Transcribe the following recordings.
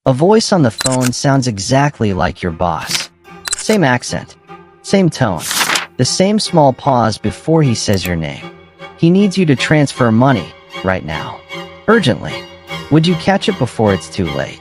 A voice on the phone sounds exactly like your boss. Same accent, same tone, the same small pause before he says your name. He needs you to transfer money right now. Urgently. Would you catch it before it's too late?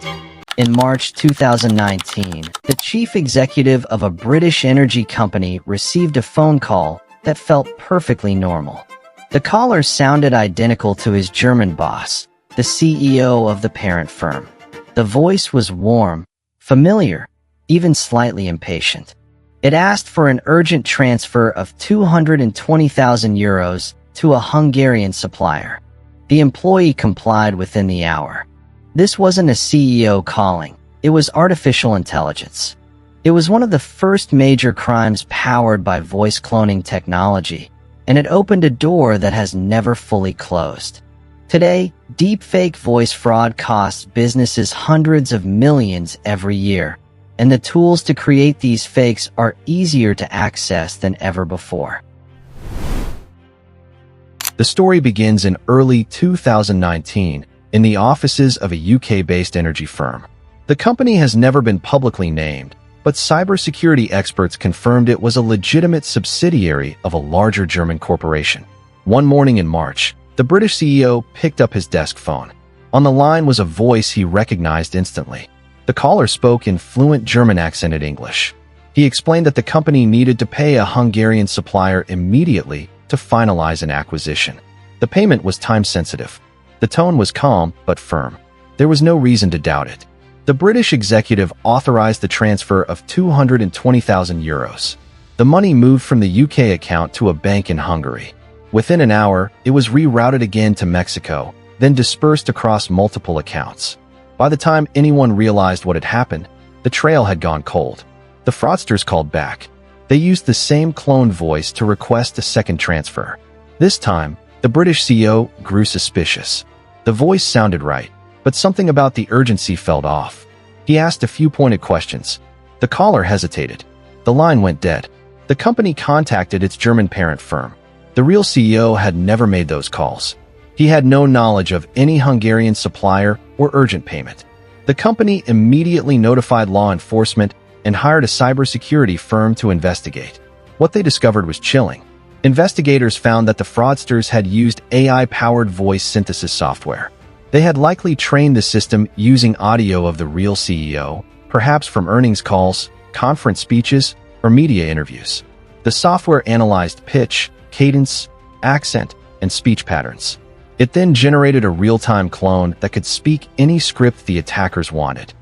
In March 2019, the chief executive of a British energy company received a phone call that felt perfectly normal. The caller sounded identical to his German boss, the CEO of the parent firm. The voice was warm, familiar, even slightly impatient. It asked for an urgent transfer of 220,000 euros to a Hungarian supplier. The employee complied within the hour. This wasn't a CEO calling, it was artificial intelligence. It was one of the first major crimes powered by voice cloning technology, and it opened a door that has never fully closed. Today, deepfake voice fraud costs businesses hundreds of millions every year, and the tools to create these fakes are easier to access than ever before. The story begins in early 2019 in the offices of a UK-based energy firm. The company has never been publicly named, but cybersecurity experts confirmed it was a legitimate subsidiary of a larger German corporation. One morning in March, the British CEO picked up his desk phone. On the line was a voice he recognized instantly. The caller spoke in fluent German-accented English. He explained that the company needed to pay a Hungarian supplier immediately to finalize an acquisition. The payment was time-sensitive. The tone was calm but firm. There was no reason to doubt it. The British executive authorized the transfer of 220,000 euros. The money moved from the UK account to a bank in Hungary. Within an hour, it was rerouted again to Mexico, then dispersed across multiple accounts. By the time anyone realized what had happened, the trail had gone cold. The fraudsters called back. They used the same cloned voice to request a second transfer. This time, the British CEO grew suspicious. The voice sounded right, but something about the urgency felt off. He asked a few pointed questions. The caller hesitated. The line went dead. The company contacted its German parent firm. The real CEO had never made those calls. He had no knowledge of any Hungarian supplier or urgent payment. The company immediately notified law enforcement and hired a cybersecurity firm to investigate. What they discovered was chilling. Investigators found that the fraudsters had used AI-powered voice synthesis software. They had likely trained the system using audio of the real CEO, perhaps from earnings calls, conference speeches, or media interviews. The software analyzed pitch, cadence, accent, and speech patterns. It then generated a real-time clone that could speak any script the attackers wanted.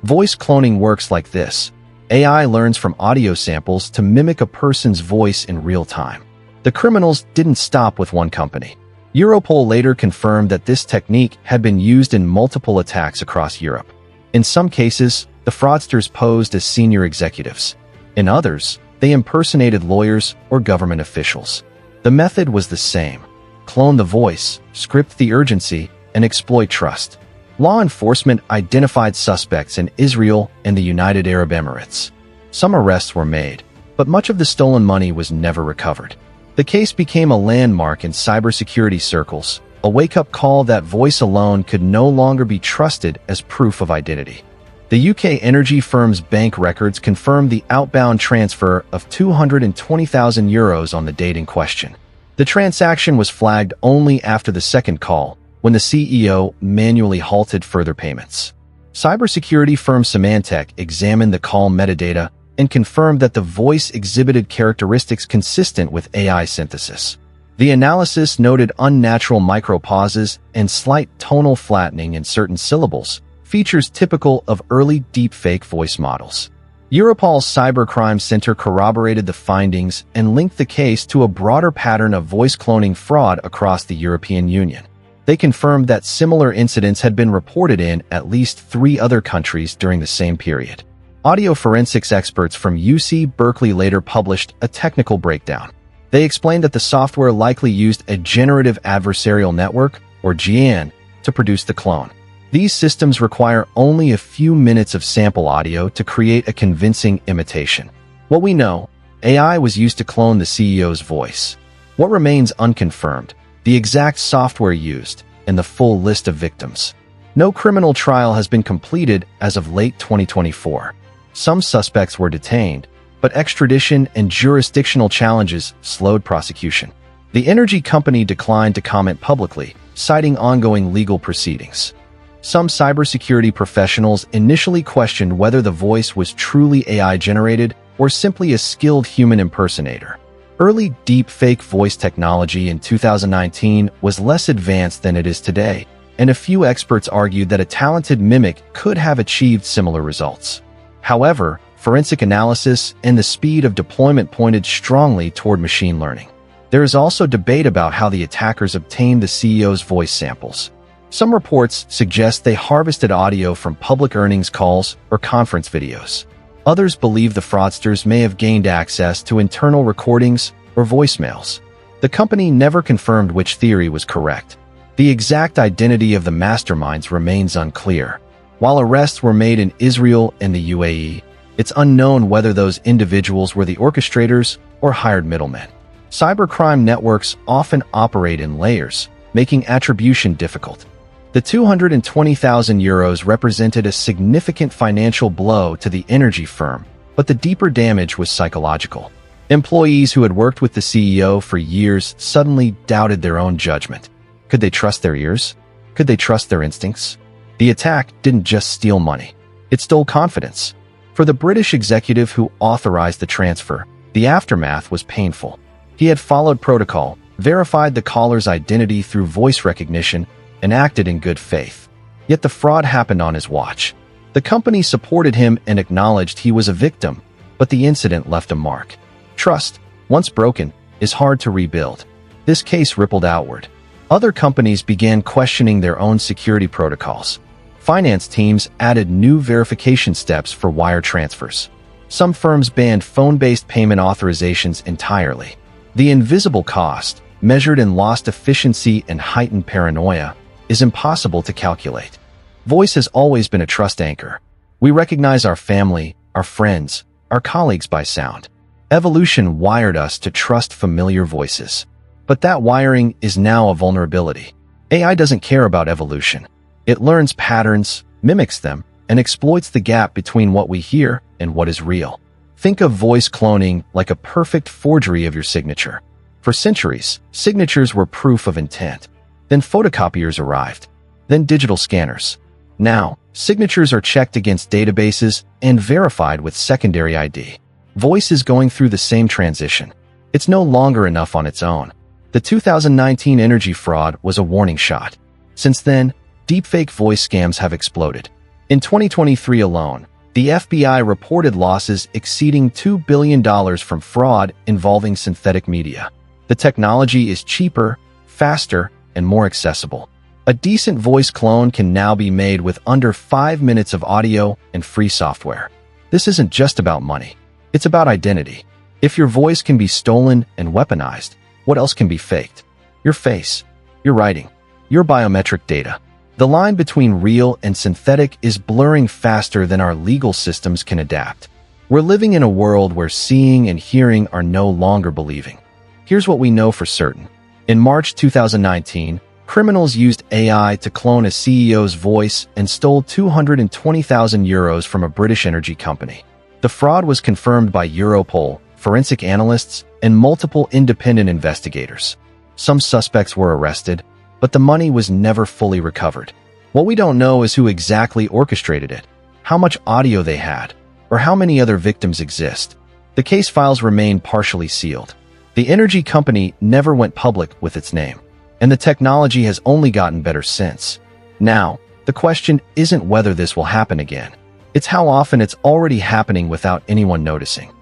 Voice cloning works like this. AI learns from audio samples to mimic a person's voice in real time. The criminals didn't stop with one company. Europol later confirmed that this technique had been used in multiple attacks across Europe. In some cases, the fraudsters posed as senior executives. In others, they impersonated lawyers or government officials. The method was the same. Clone the voice, script the urgency, and exploit trust. Law enforcement identified suspects in Israel and the United Arab Emirates. Some arrests were made, but much of the stolen money was never recovered. The case became a landmark in cybersecurity circles, a wake-up call that voice alone could no longer be trusted as proof of identity. The UK energy firm's bank records confirmed the outbound transfer of 220,000 euros on the date in question. The transaction was flagged only after the second call, when the CEO manually halted further payments. Cybersecurity firm Symantec examined the call metadata and confirmed that the voice exhibited characteristics consistent with AI synthesis. The analysis noted unnatural micropauses and slight tonal flattening in certain syllables, features typical of early deepfake voice models. Europol's Cybercrime Center corroborated the findings and linked the case to a broader pattern of voice cloning fraud across the European Union. They confirmed that similar incidents had been reported in at least 3 other countries during the same period. Audio forensics experts from UC Berkeley later published a technical breakdown. They explained that the software likely used a generative adversarial network, or GAN, to produce the clone. These systems require only a few minutes of sample audio to create a convincing imitation. What we know, AI was used to clone the CEO's voice. What remains unconfirmed, the exact software used, and the full list of victims. No criminal trial has been completed as of late 2024. Some suspects were detained, but extradition and jurisdictional challenges slowed prosecution. The energy company declined to comment publicly, citing ongoing legal proceedings. Some cybersecurity professionals initially questioned whether the voice was truly AI-generated or simply a skilled human impersonator. Early deepfake voice technology in 2019 was less advanced than it is today, and a few experts argued that a talented mimic could have achieved similar results. However, forensic analysis and the speed of deployment pointed strongly toward machine learning. There is also debate about how the attackers obtained the CEO's voice samples. Some reports suggest they harvested audio from public earnings calls or conference videos. Others believe the fraudsters may have gained access to internal recordings or voicemails. The company never confirmed which theory was correct. The exact identity of the masterminds remains unclear. While arrests were made in Israel and the UAE, it's unknown whether those individuals were the orchestrators or hired middlemen. Cybercrime networks often operate in layers, making attribution difficult. The €220,000 represented a significant financial blow to the energy firm, but the deeper damage was psychological. Employees who had worked with the CEO for years suddenly doubted their own judgment. Could they trust their ears? Could they trust their instincts? The attack didn't just steal money. It stole confidence. For the British executive who authorized the transfer, the aftermath was painful. He had followed protocol, verified the caller's identity through voice recognition, and acted in good faith. Yet the fraud happened on his watch. The company supported him and acknowledged he was a victim, but the incident left a mark. Trust, once broken, is hard to rebuild. This case rippled outward. Other companies began questioning their own security protocols. Finance teams added new verification steps for wire transfers. Some firms banned phone-based payment authorizations entirely. The invisible cost, measured in lost efficiency and heightened paranoia, is impossible to calculate. Voice has always been a trust anchor. We recognize our family, our friends, our colleagues by sound. Evolution wired us to trust familiar voices. But that wiring is now a vulnerability. AI doesn't care about evolution. It learns patterns, mimics them, and exploits the gap between what we hear and what is real. Think of voice cloning like a perfect forgery of your signature. For centuries, signatures were proof of intent. Then photocopiers arrived. Then digital scanners. Now, signatures are checked against databases and verified with secondary ID. Voice is going through the same transition. It's no longer enough on its own. The 2019 energy fraud was a warning shot. Since then, deepfake voice scams have exploded. In 2023 alone, the FBI reported losses exceeding $2 billion from fraud involving synthetic media. The technology is cheaper, faster, and more accessible. A decent voice clone can now be made with under 5 minutes of audio and free software. This isn't just about money. It's about identity. If your voice can be stolen and weaponized, what else can be faked? Your face, your writing, your biometric data. The line between real and synthetic is blurring faster than our legal systems can adapt. We're living in a world where seeing and hearing are no longer believing. Here's what we know for certain. In March 2019, criminals used AI to clone a CEO's voice and stole €220,000 from a British energy company. The fraud was confirmed by Europol, forensic analysts, and multiple independent investigators. Some suspects were arrested, but the money was never fully recovered. What we don't know is who exactly orchestrated it, how much audio they had, or how many other victims exist. The case files remain partially sealed. The energy company never went public with its name, and the technology has only gotten better since. Now, the question isn't whether this will happen again. It's how often it's already happening without anyone noticing.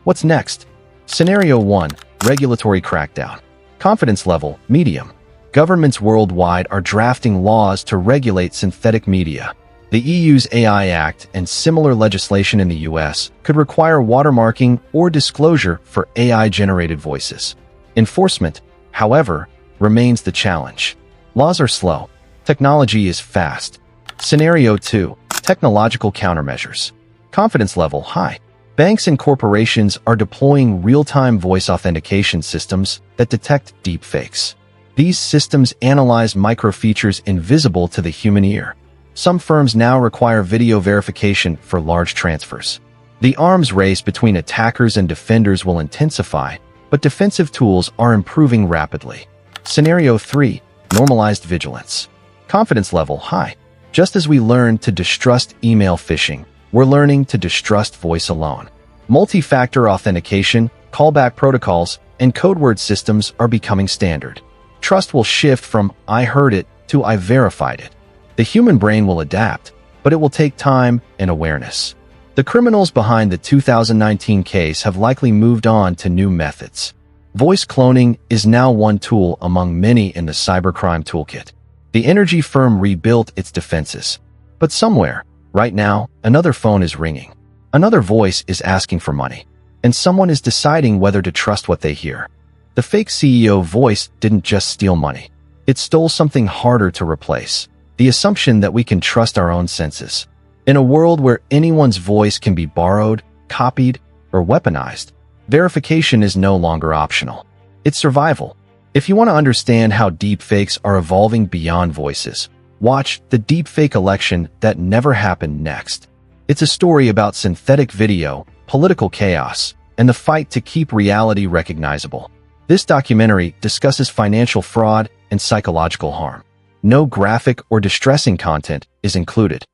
What's next? Scenario 1. Regulatory crackdown. Confidence level, medium. Governments worldwide are drafting laws to regulate synthetic media. The EU's AI Act and similar legislation in the US could require watermarking or disclosure for AI-generated voices. Enforcement, however, remains the challenge. Laws are slow. Technology is fast. Scenario 2. Technological countermeasures. Confidence level high. Banks and corporations are deploying real-time voice authentication systems that detect deepfakes. These systems analyze microfeatures invisible to the human ear. Some firms now require video verification for large transfers. The arms race between attackers and defenders will intensify, but defensive tools are improving rapidly. Scenario 3. Normalized vigilance. Confidence level high. Just as we learned to distrust email phishing, we're learning to distrust voice alone. Multi-factor authentication, callback protocols, and code word systems are becoming standard. Trust will shift from "I heard it" to "I verified it." The human brain will adapt, but it will take time and awareness. The criminals behind the 2019 case have likely moved on to new methods. Voice cloning is now one tool among many in the cybercrime toolkit. The energy firm rebuilt its defenses. But somewhere, right now, another phone is ringing. Another voice is asking for money. And someone is deciding whether to trust what they hear. The fake CEO voice didn't just steal money. It stole something harder to replace: the assumption that we can trust our own senses. In a world where anyone's voice can be borrowed, copied, or weaponized, verification is no longer optional. It's survival. If you want to understand how deepfakes are evolving beyond voices, watch The Deepfake Election That Never Happened next. It's a story about synthetic video, political chaos, and the fight to keep reality recognizable. This documentary discusses financial fraud and psychological harm. No graphic or distressing content is included.